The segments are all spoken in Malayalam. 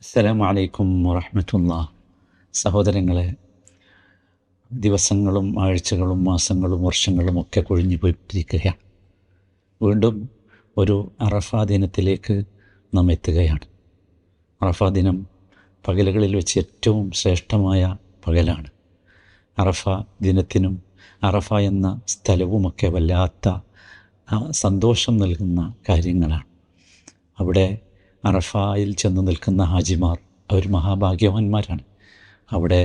അസ്സലാമു അലൈക്കും വറഹ്മത്തുള്ളാഹി. സഹോദരങ്ങളെ, ദിവസങ്ങളും ആഴ്ചകളും മാസങ്ങളും വർഷങ്ങളും ഒക്കെ കൊഴിഞ്ഞു പോയിട്ടിരിക്കുകയാണ്. വീണ്ടും ഒരു അറഫാ ദിനത്തിലേക്ക് നാം എത്തുകയാണ്. അറഫാ ദിനം പകലുകളിൽ വെച്ച് ഏറ്റവും ശ്രേഷ്ഠമായ പകലാണ്. അറഫ ദിനത്തിനും അറഫ എന്ന സ്ഥലവുമൊക്കെ വല്ലാത്ത സന്തോഷം നൽകുന്ന കാര്യങ്ങളാണ്. അവിടെ അറഫായിൽ ചെന്ന് നിൽക്കുന്ന ഹാജിമാർ അവർ മഹാഭാഗ്യവാന്മാരാണ്. അവിടെ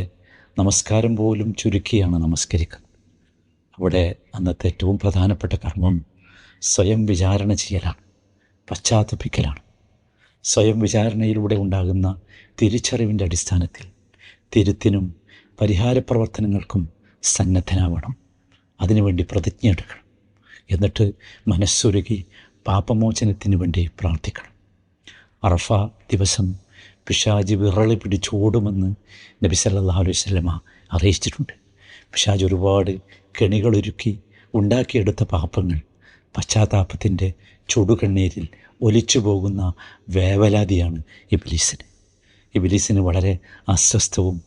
നമസ്കാരം പോലും ചുരുക്കിയാണ് നമസ്കരിക്കുന്നത്. അവിടെ അന്നത്തെ ഏറ്റവും പ്രധാനപ്പെട്ട കർമ്മം സ്വയം വിചാരണ ചെയ്യലാണ്, പശ്ചാത്തപിക്കലാണ്. സ്വയം വിചാരണയിലൂടെ ഉണ്ടാകുന്ന തിരിച്ചറിവിൻ്റെ അടിസ്ഥാനത്തിൽ തിരുത്തിനും പരിഹാര പ്രവർത്തനങ്ങൾക്കും സന്നദ്ധനാവണം. അതിനുവേണ്ടി പ്രതിജ്ഞ എടുക്കണം. എന്നിട്ട് മനസ്സുരുകി പാപമോചനത്തിന് വേണ്ടി പ്രാർത്ഥിക്കണം. അറഫ ദിവസം പിശാച് വിറളി പിടിച്ചോടുമെന്ന് നബി സല്ലല്ലാഹു അലൈഹി വസല്ലമ അറിയിച്ചിട്ടുണ്ട്. പിശാച് ഒരുപാട് കെണികളൊരുക്കി ഉണ്ടാക്കിയെടുത്ത പാപങ്ങൾ പശ്ചാത്താപത്തിൻ്റെ ചുടുകണ്ണീരിൽ ഒലിച്ചു പോകുന്ന വേവലാതിയാണ് ഇബ്ലീസിന്. ഇബ്ലീസിന് വളരെ അസ്വസ്ഥവും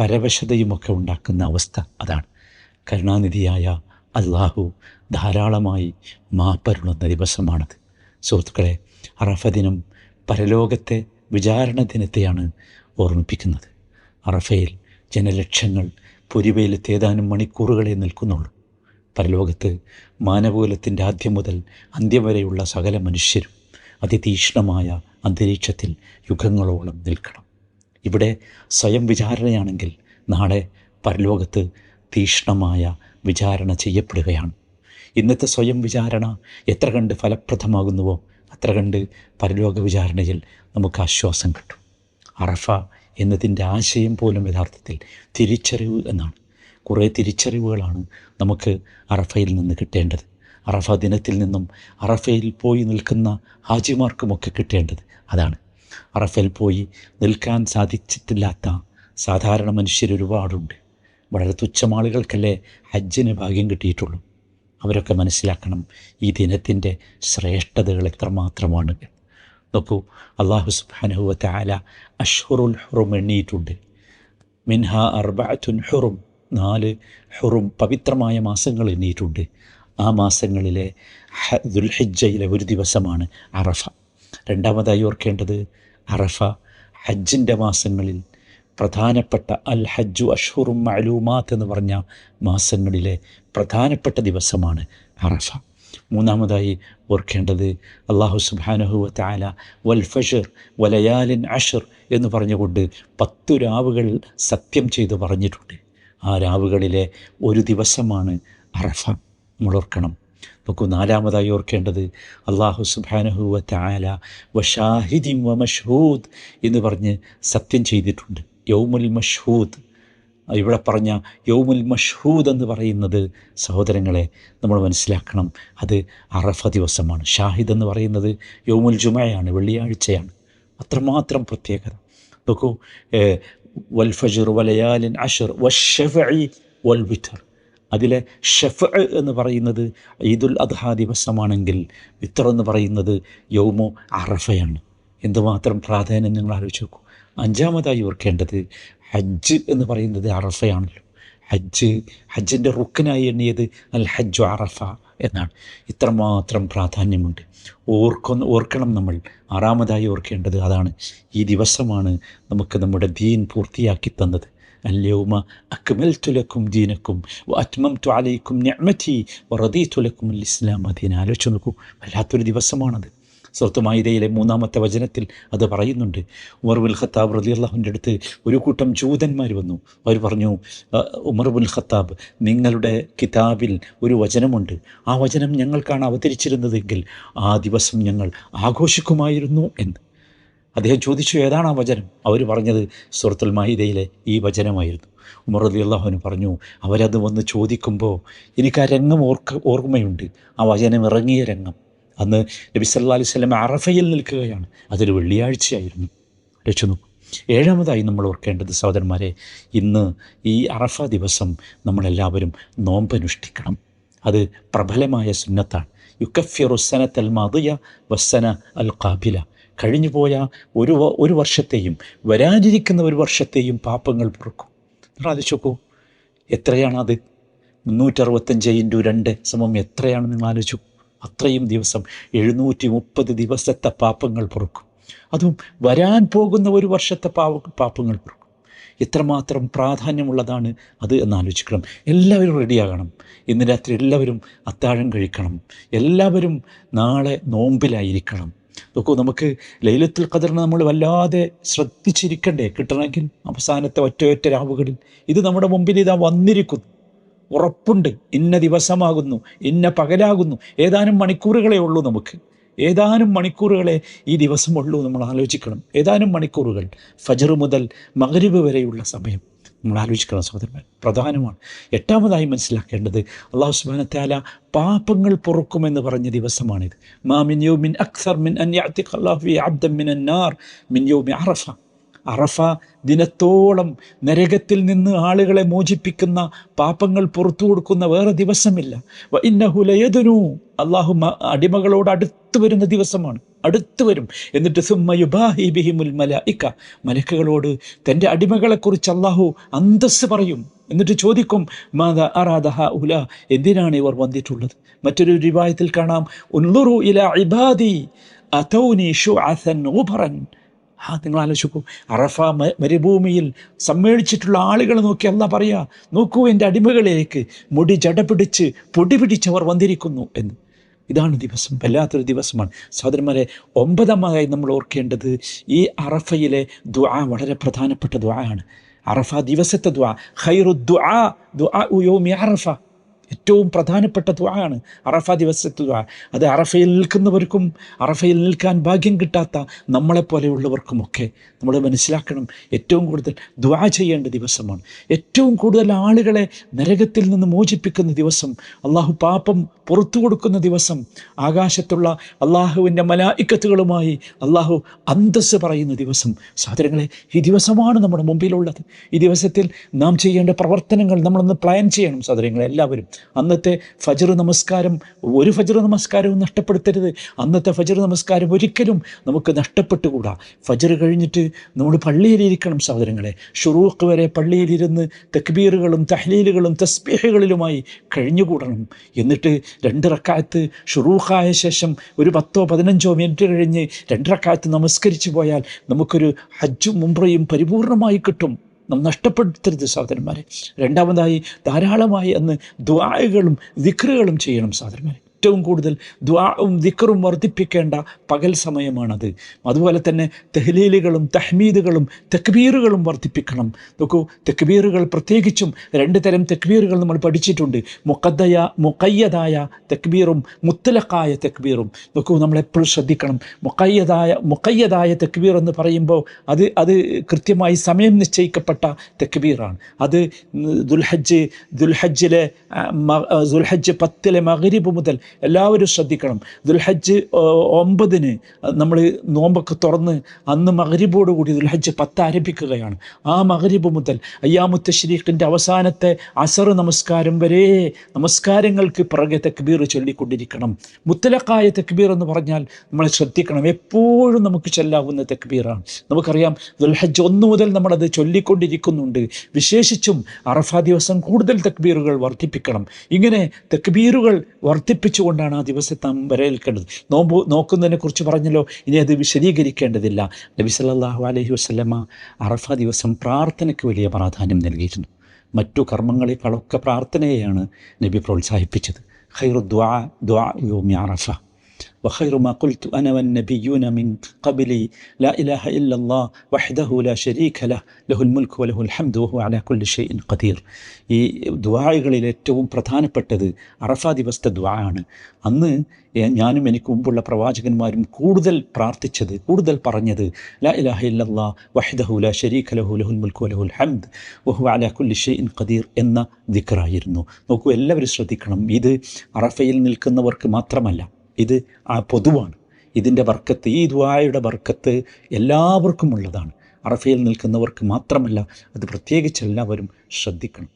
പരവശതയുമൊക്കെ ഉണ്ടാക്കുന്ന അവസ്ഥ അതാണ്. കരുണാനിധിയായ അല്ലാഹു ധാരാളമായി മാപ്പരുളുന്ന ദിവസമാണത്. സുഹൃത്തുക്കളെ, അറഫ ദിനം പരലോകത്തെ വിചാരണ ദിനത്തെയാണ് ഓർമ്മിപ്പിക്കുന്നത്. അറഫയിൽ ജനലക്ഷങ്ങൾ പുരിവയിലെത്തി ഏതാനും മണിക്കൂറുകളെ നിൽക്കുന്നുള്ളൂ. പരലോകത്ത് മാനവകുലത്തിൻ്റെ ആദ്യം മുതൽ അന്ത്യം വരെയുള്ള സകല മനുഷ്യരും അതിതീക്ഷ്ണമായ അന്തരീക്ഷത്തിൽ യുഗങ്ങളോളം നിൽക്കണം. ഇവിടെ സ്വയം വിചാരണയാണെങ്കിൽ നാളെ പരലോകത്ത് തീക്ഷ്ണമായ വിചാരണ ചെയ്യപ്പെടുകയാണ്. ഇന്നത്തെ സ്വയം വിചാരണ എത്ര കണ്ട് ഫലപ്രദമാകുന്നുവോ അത്ര കണ്ട് പരലോക വിചാരണയിൽ നമുക്ക് ആശ്വാസം കിട്ടും. അറഫ എന്നതിൻ്റെ ആശയം പോലും യഥാർത്ഥത്തിൽ തിരിച്ചറിവ് എന്നാണ്. കുറേ തിരിച്ചറിവുകളാണ് നമുക്ക് അറഫയിൽ നിന്ന് കിട്ടേണ്ടത്. അറഫ ദിനത്തിൽ നിന്നും അറഫയിൽ പോയി നിൽക്കുന്ന ഹാജിമാർക്കുമൊക്കെ കിട്ടേണ്ടത് അതാണ്. അറഫയിൽ പോയി നിൽക്കാൻ സാധിച്ചിട്ടില്ലാത്ത സാധാരണ മനുഷ്യരൊരുപാടുണ്ട്. വളരെ തുച്ഛമാളുകൾക്കല്ലേ ഹജ്ജിന് ഭാഗ്യം കിട്ടിയിട്ടുള്ളൂ. അവരൊക്കെ മനസ്സിലാക്കണം ഈ ദിനത്തിൻ്റെ ശ്രേഷ്ഠതകൾ എത്രമാത്രമാണ്. നോക്കൂ, അല്ലാഹു സുബ്ഹാനഹു വ തആല അഷ്ഹുറുൽ ഹുറും എണ്ണിയിട്ടുണ്ട്. മിൻഹ അർബഅത്തുൻ ഹുറും, 4 ഹുറും പവിത്രമായ മാസങ്ങൾ എണ്ണിയിട്ടുണ്ട്. ആ മാസങ്ങളിലെ ദുൽഹിജ്ജയിലെ ഒരു ദിവസമാണ് അറഫ. രണ്ടാമതായി ഓർക്കേണ്ടത് അറഫ ഹജ്ജിൻ്റെ മാസങ്ങളിൽ പ്രധാനപ്പെട്ട അൽ ഹജ്ജു അഷ്ഹുറും മഅലൂമാത്ത് എന്ന് പറഞ്ഞ മാസങ്ങളിലെ പ്രധാനപ്പെട്ട ദിവസമാണ് അറഫ. മൂന്നാമതായി ഓർക്കേണ്ടത് അല്ലാഹു സുബ്ഹാനഹു വ തആല വൽ ഫജ്ർ വലയാലിൻ അഷ്ർ എന്ന് പറഞ്ഞുകൊണ്ട് 10 രാവുകൾ സത്യം ചെയ്ത് പറഞ്ഞിട്ടുണ്ട്. ആ രാവുകളിലെ ഒരു ദിവസമാണ് അറഫ. നമ്മൾ ഓർക്കണം. നോക്കൂ, നാലാമതായി ഓർക്കേണ്ടത് അല്ലാഹു സുബ്ഹാനഹു വ തആല വശാഹിദിൻ വ മഷ്ഹൂദ് എന്ന് പറഞ്ഞ് സത്യം ചെയ്തിട്ടുണ്ട്. യൗമുൽ മഷ്ഹൂദ്, ഇവിടെ പറഞ്ഞ യൗമുൽ മഷ്ഹൂദ് എന്ന് പറയുന്നത് സഹോദരങ്ങളെ നമ്മൾ മനസ്സിലാക്കണം, അത് അറഫ ദിവസമാണ്. ഷാഹിദ് എന്ന് പറയുന്നത് യൗമുൽ ജുമഅയാണ്, വെള്ളിയാഴ്ചയാണ്. അത്രമാത്രം പ്രത്യേകത. നോക്കൂ, വൽ ഫജ്ർ വലയാലിൻ അഷ്ർ വശഫഇ വൽ വിത്ർ, അതിലെ ഷഫഅ എന്ന് പറയുന്നത് ഈദുൽ അദ്ഹാ ദിവസമാണെങ്കിൽ വിത്ർ എന്ന് പറയുന്നത് യൗമു അറഫയാണ്. എന്തുമാത്രം പ്രാധാന്യം നിങ്ങൾ ആലോചിച്ച് നോക്കൂ. അഞ്ചാമതായി ഓർക്കേണ്ടത് ഹജ്ജ് എന്ന് പറയുന്നത് അറഫയാണല്ലോ. ഹജ്ജിൻ്റെ റുക്കനായി എണ്ണിയത് അൽ ഹജ്ജു അറഫ എന്നാണ്. ഇത്രമാത്രം പ്രാധാന്യമുണ്ട്. ഓർക്കണം നമ്മൾ. ആറാമതായി ഓർക്കേണ്ടത് അതാണ്. ഈ ദിവസമാണ് നമുക്ക് നമ്മുടെ ദീൻ പൂർത്തിയാക്കി തന്നത്. അൽയൗമ അക്മൽതു ലക്കും ദീനക്കും വഅത്മംതു അലൈക്കും നിഅമതി വറദീതു ലക്കും അൽ ഇസ്ലാമ ദീന. ആലോചിച്ച് നോക്കൂ, വല്ലാത്തൊരു ദിവസമാണത്. സൂറത്ത് മാഇദയിലെ 3-ാമത്തെ വചനത്തിൽ അത് പറയുന്നുണ്ട്. ഉമർ ബിൻ ഖത്താബ് റളിയല്ലാഹുവിൻ്റെ അടുത്ത് ഒരു കൂട്ടം ജൂതന്മാർ വന്നു. അവർ പറഞ്ഞു, ഉമർ ബിൻ ഖത്താബ്, നിങ്ങളുടെ കിതാബിൽ ഒരു വചനമുണ്ട്, ആ വചനം ഞങ്ങൾക്കാണ് അവതരിച്ചിരുന്നതെങ്കിൽ ആ ദിവസം ഞങ്ങൾ ആഘോഷിക്കുമായിരുന്നു എന്ന്. അദ്ദേഹം ചോദിച്ചു, ഏതാണ് ആ വചനം? അവർ പറഞ്ഞത് സൂറത്തുൽ മാഇദയിലെ ഈ വചനമായിരുന്നു. ഉമർ റളിയല്ലാഹു പറഞ്ഞു, അവരത് വന്ന് ചോദിക്കുമ്പോൾ എനിക്ക് ആ രംഗം ഓർമ്മയുണ്ട്. ആ വചനം ഇറങ്ങിയ രംഗം. അന്ന് നബി സല്ലല്ലാഹു അലൈഹി വസല്ലം അറഫയിൽ നിൽക്കുകയാണ്. അതൊരു വെള്ളിയാഴ്ചയായിരുന്നു. രക്ഷന്നു. ഏഴാമതായി നമ്മൾ ഓർക്കേണ്ടത് സഹോദരന്മാരെ, ഇന്ന് ഈ അറഫ ദിവസം നമ്മളെല്ലാവരും നോമ്പനുഷ്ഠിക്കണം. അത് പ്രബലമായ സുന്നത്താണ്. യുക്കഫിറു സനത്തൽ മാദിയ വസ്സന അൽ ഖാബില. കഴിഞ്ഞുപോയ ഒരു വർഷത്തെയും വരാനിരിക്കുന്ന ഒരു വർഷത്തെയും പാപങ്ങൾ പൊറുക്കും. നിങ്ങൾ ആലോചിച്ച് നോക്കൂ, എത്രയാണത്? 365 × 2 എത്രയാണ്? നിങ്ങൾ ആലോചിച്ചു. അത്രയും ദിവസം 730 ദിവസത്തെ പാപങ്ങൾ പൊറുക്കും. അതും വരാൻ പോകുന്ന ഒരു വർഷത്തെ പാപങ്ങൾ പൊറുക്കും. എത്രമാത്രം പ്രാധാന്യമുള്ളതാണ് അത് എന്നാലോചിക്കണം. എല്ലാവരും റെഡിയാകണം. ഇന്ന് രാത്രി എല്ലാവരും അത്താഴം കഴിക്കണം. എല്ലാവരും നാളെ നോമ്പിലായിരിക്കണം. നോക്കൂ, നമുക്ക് ലൈലത്തുൽ ഖദറിനെ നമ്മൾ വല്ലാതെ ശ്രദ്ധിച്ചിരിക്കണ്ടേ കിട്ടണമെങ്കിൽ? അവസാനത്തെ ഒറ്റ രാവുകളിൽ ഇത് നമ്മുടെ മുമ്പിൽ ഇതാ വന്നിരിക്കുന്നു. ഉറപ്പുണ്ട്, ഇന്ന ദിവസമാകുന്നു, ഇന്ന പകലാകുന്നു. ഏതാനും മണിക്കൂറുകളേ ഉള്ളൂ നമുക്ക്, ഏതാനും മണിക്കൂറുകളെ ഈ ദിവസമുള്ളൂ. നമ്മൾ ആലോചിക്കണം. ഏതാനും മണിക്കൂറുകൾ, ഫജ്ർ മുതൽ മഗ്രിബ് വരെയുള്ള സമയം നമ്മൾ ആലോചിക്കണം സഹോദരന്മാർ, പ്രധാനമാണ്. എട്ടാമതായി മനസ്സിലാക്കേണ്ടത്, അല്ലാഹു സുബ്ഹാനഹു വ തആല പാപങ്ങൾ പൊറുക്കുമെന്ന് പറഞ്ഞ ദിവസമാണിത്. മാ മിൻ യൗമിൻ അക്സർ മിൻ അൻ യഅതിഖ അല്ലാഹു ഫീ അബ്ദൻ മിനൻ നാർ മിൻ യൗമി അറഫ. അറഫ ദിനത്തോളം നരകത്തിൽ നിന്ന് ആളുകളെ മോചിപ്പിക്കുന്ന, പാപങ്ങൾ പുറത്തു കൊടുക്കുന്ന വേറെ ദിവസമില്ല. വ ഇന്നഹു ലയദ്നു, അല്ലാഹു അടിമകളോട് അടുത്ത് വരുന്ന ദിവസമാണ്, അടുത്ത് വരും. എന്നിട്ട് സുമ്മ യുബാഹി ബിഹിമുൽ മലായിക, മലക്കുകളോട് തൻ്റെ അടിമകളെക്കുറിച്ച് അല്ലാഹു അന്തസ്സ് പറയും. എന്നിട്ട് ചോദിക്കും, മാദാ അറാദ ഹഉല, എന്തിനാണ് ഇവർ വന്നിട്ടുള്ളത്? മറ്റൊരു റിവായത്തിൽ കാണാം, ഉൻളുറു ഇലാ ഇബാദി അതൗനി ശുഅസൻ ഗുബറൻ. നിങ്ങൾ ആലോചിക്കൂ, അറഫ മരുഭൂമിയിൽ സമ്മേളിച്ചിട്ടുള്ള ആളുകൾ നോക്കി അല്ലാഹ് പറയാ, നോക്കൂ എൻ്റെ അടിമകളിലേക്ക് മുടി ജട പിടിച്ച് പൊടി പിടിച്ചവർ വന്നിരിക്കുന്നു എന്ന്. ഇതാണ് ദിവസം, വല്ലാത്തൊരു ദിവസമാണ് സഹോദരന്മാരെ. ഒമ്പതാമതായി നമ്മൾ ഓർക്കേണ്ടത്, ഈ അറഫയിലെ ദുആ വളരെ പ്രധാനപ്പെട്ട ദുആയാണ്. അറഫ ദിവസത്തെ ദുആ, ഖൈറു ദുആ ദുആ യൗമി അറഫ, ഏറ്റവും പ്രധാനപ്പെട്ട ദുആയാണ് അറഫ ദിവസത്തെ ദുആ. അത് അറഫയിൽ നിൽക്കുന്നവർക്കും അറഫയിൽ നിൽക്കാൻ ഭാഗ്യം കിട്ടാത്ത നമ്മളെപ്പോലെയുള്ളവർക്കുമൊക്കെ നമ്മൾ മനസ്സിലാക്കണം, ഏറ്റവും കൂടുതൽ ദുആ ചെയ്യേണ്ട ദിവസമാണ്. ഏറ്റവും കൂടുതൽ ആളുകളെ നരകത്തിൽ നിന്ന് മോചിപ്പിക്കുന്ന ദിവസം, അള്ളാഹു പാപം പുറത്തു കൊടുക്കുന്ന ദിവസം, ആകാശത്തുള്ള അള്ളാഹുവിൻ്റെ മലായിക്കത്തുകളുമായി അള്ളാഹു അന്തസ്സ് പറയുന്ന ദിവസം. സഹോദരങ്ങളെ, ഈ ദിവസമാണ് നമ്മുടെ മുമ്പിലുള്ളത്. ഈ ദിവസത്തിൽ നാം ചെയ്യേണ്ട പ്രവർത്തനങ്ങൾ നമ്മളൊന്ന് പ്ലാൻ ചെയ്യണം സഹോദരങ്ങളെ. എല്ലാവരും അന്നത്തെ ഫജ്ർ നമസ്കാരം, ഒരു ഫജ്ർ നമസ്കാരവും നഷ്ടപ്പെടുത്തരുത്. അന്നത്തെ ഫജ്ർ നമസ്കാരം ഒരിക്കലും നമുക്ക് നഷ്ടപ്പെട്ടുകൂടാ. ഫജ്ർ കഴിഞ്ഞിട്ട് നമ്മൾ പള്ളിയിലിരിക്കണം സഹോദരങ്ങളെ. ഷുറൂഖ് വരെ പള്ളിയിലിരുന്ന് തക്ബീറുകളും തഹ്ലീലുകളും തസ്ബീഹുകളിലുമായി കഴിഞ്ഞുകൂടണം. എന്നിട്ട് 2 റക്അത്ത് ഷുറൂഖായ ശേഷം ഒരു 10-15 മിനിറ്റ് കഴിഞ്ഞ് 2 റക്അത്ത് നമസ്കരിച്ചു പോയാൽ നമുക്കൊരു ഹജ്ജും ഉംറയും പരിപൂർണമായി കിട്ടും. നാം നഷ്ടപ്പെടുത്തരുത് സഹോദരന്മാരെ. രണ്ടാമതായി, ധാരാളമായി അന്ന് ദുആകളും ദിക്റുകളും ചെയ്യണം സഹോദരന്മാരെ. ഏറ്റവും കൂടുതൽ ദുആവും ദിക്റും വർദ്ധിപ്പിക്കേണ്ട പകൽ സമയമാണത്. അതുപോലെ തന്നെ തഹ്ലീലുകളും തഹ്മീദുകളും തക്ബീറുകളും വർദ്ധിപ്പിക്കണം. നോക്കൂ, തക്ബീറുകൾ പ്രത്യേകിച്ചും 2 തരം തക്ബീറുകൾ നമ്മൾ പഠിച്ചിട്ടുണ്ട്. മുഖയ്യദായ തക്ബീറും മുത്തലഖായ തക്ബീറും. നോക്കൂ, നമ്മളെപ്പോഴും ശ്രദ്ധിക്കണം. മുഖയ്യദായ തക്ബീർ എന്ന് പറയുമ്പോൾ അത് കൃത്യമായി സമയം നിശ്ചയിക്കപ്പെട്ട തക്ബീറാണ്. അത് ദുൽഹജ്ജിലെ 10 മഗ്രിബ് മുതൽ എല്ലാവരും ശ്രദ്ധിക്കണം. ദുൽഹജ്ജ് 9 നമ്മൾ നോമ്പൊക്കെ തുറന്ന് അന്ന് മഗ്രിബോടുകൂടി ദുൽഹജ്ജ് 10 ആരംഭിക്കുകയാണ്. ആ മഗ്രിബ് മുതൽ അയ്യാമുത്ത് തശ്രീഖിൻ്റെ അവസാനത്തെ അസർ നമസ്കാരം വരെ നമസ്കാരങ്ങൾക്ക് പിറകെ തക്ബീർ ചൊല്ലിക്കൊണ്ടിരിക്കണം. മുത്തലഖായ തക്ബീർ എന്ന് പറഞ്ഞാൽ നമ്മൾ ശ്രദ്ധിക്കണം, എപ്പോഴും നമുക്ക് ചൊല്ലാവുന്ന തക്ബീറാണ്. നമുക്കറിയാം, ദുൽഹജ്ജ് 1 മുതൽ നമ്മളത് ചൊല്ലിക്കൊണ്ടിരിക്കുന്നുണ്ട്. വിശേഷിച്ചും അറഫ ദിവസം കൂടുതൽ തക്ബീറുകൾ വർദ്ധിപ്പിക്കണം. ഇങ്ങനെ തക്ബീറുകൾ വർദ്ധിപ്പിച്ചുകൊണ്ടാണ് ആ ദിവസത്തെ നാം വരവേൽക്കേണ്ടത്. നോമ്പ് നോക്കുന്നതിനെ കുറിച്ച് പറഞ്ഞല്ലോ, ഇനി അത് വിശദീകരിക്കേണ്ടതില്ല. നബി സല്ലല്ലാഹു അലൈഹി വസല്ലമ അറഫ ദിവസം പ്രാർത്ഥനയ്ക്ക് വലിയ പ്രാധാന്യം നൽകിയിരുന്നു. മറ്റു കർമ്മങ്ങളെക്കാളൊക്കെ പ്രാർത്ഥനയെയാണ് നബി പ്രോത്സാഹിപ്പിച്ചത്. ഖൈറു ദുആ ദുആ യൗമി അറഫ وخير ما قلت أنا والنبيون من قبلي لا إله إلا الله وحده لا شريك له له الملك وله الحمد وهو على كل شيء قدير. ഈ ദുആകളിൽ ഏറ്റവും പ്രധാനപ്പെട്ടത് അറഫ ദിവസത്തെ ദുആ ആണ്. അന്ന് ഞാനും എനിക്ക് മുമ്പുള്ള പ്രവാചകന്മാരും കൂടുതൽ പ്രാർത്ഥിച്ചത്, കൂടുതൽ പറഞ്ഞത് ലാ ഇലാഹ ഇല്ലല്ലാഹ് വഹ്ദഹു ലാ ശരീക ലഹു ലഹുൽ മുൽക്കു വലഹുൽ ഹംദ് വഹുവ അലാ കുല്ലി ഷൈഇൻ ഖദീർ എന്ന ദിക്റായിരുന്നു. നോക്കൂ, എല്ലാവരും ശ്രദ്ധിക്കണം. ഇത് അറഫയിൽ നിൽക്കുന്നവർക്ക് മാത്രമല്ല, ഇത് പൊതുവാണ്. ഇതിൻ്റെ ബർക്കത്ത്, ഈ ദുആയുടെ ബർക്കത്ത് എല്ലാവർക്കും ഉള്ളതാണ്. അറഫയിൽ നിൽക്കുന്നവർക്ക് മാത്രമല്ല, അത് പ്രത്യേകിച്ച് എല്ലാവരും ശ്രദ്ധിക്കണം.